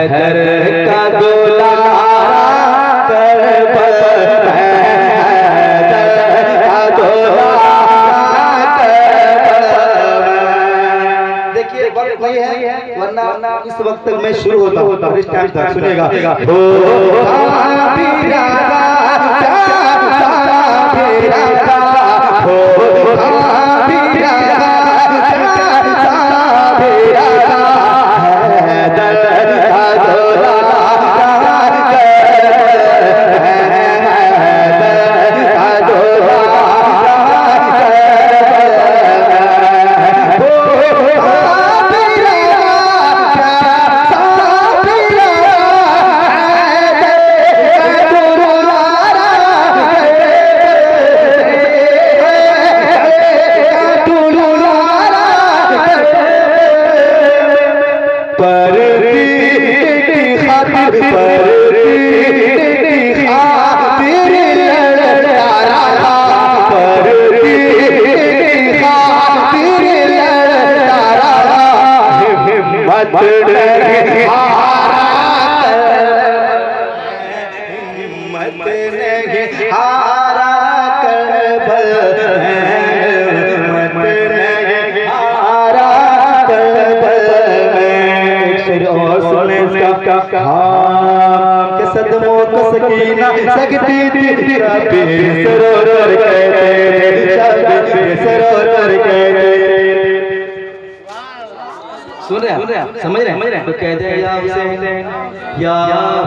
हैदर का दुलारा करबल है, हैदर का दुलारा करबल। देखिए वक्त नहीं है, वरना इस वक्त तक मैं शुरू होता इस टाइम तक सुनेगा। हो सदमों को सकीना सकती थी, सरोवर कहते सरोवर कहते। सुन रहे समझ रहे तो कह दे या हुसैन या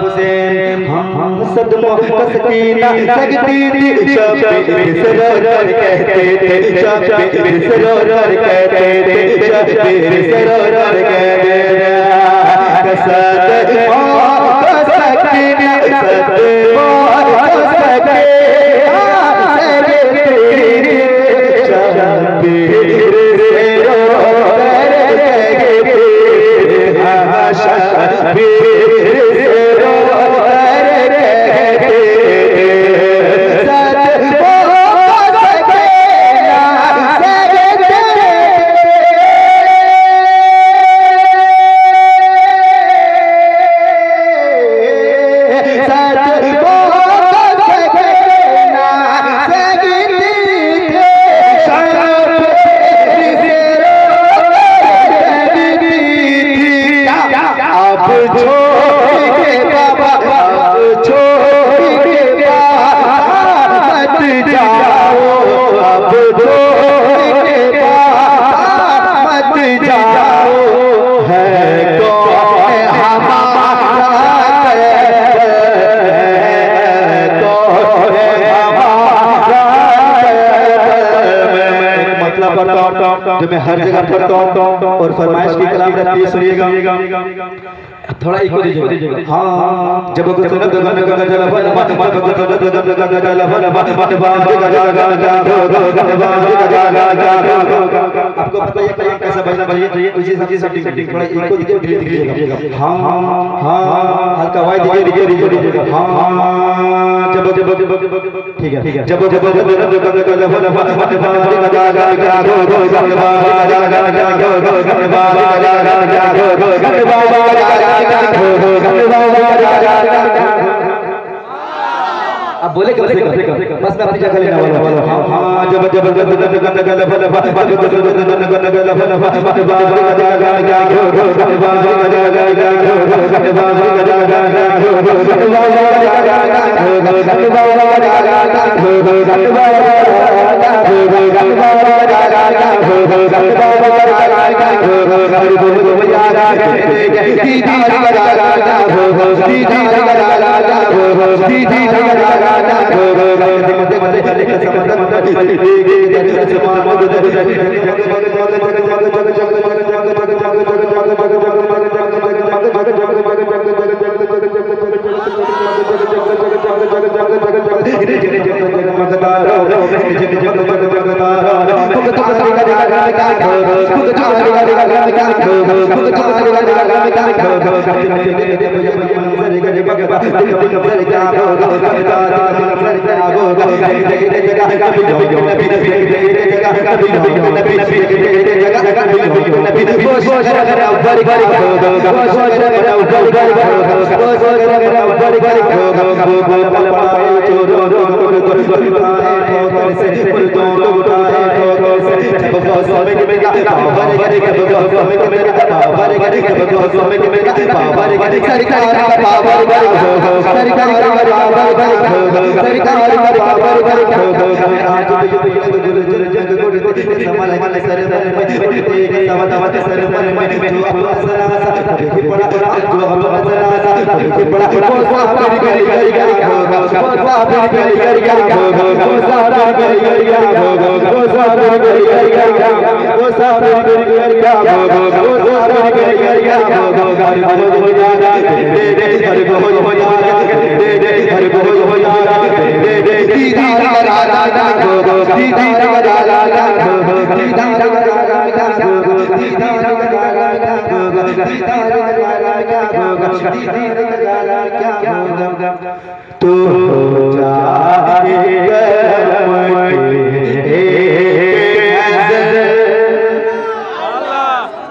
हुसैन, हम सदमों को सकीना सकती थी, सरोवर कहते थे, सरोवर कहते थे, सरोवर कहते थे। जो मैं हर जगह पढ़ता हूँ और फरमाइश की कलाम रहती है, सुनिएगा थोड़ा इको दीजिएगा। हाँ जब आपको पता है कलाम कैसा बजना चाहिए, उसी सेटिंग थोड़ा इको दीजिएगा। हाँ हाँ हल्का वाई दीजिएगा। हाँ जब ठीक है जब अब बोले बस मैं अपनी जगह लेने वाला हूं। हां जब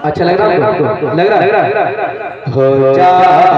अच्छा लग रहा है, लग रहा हो जा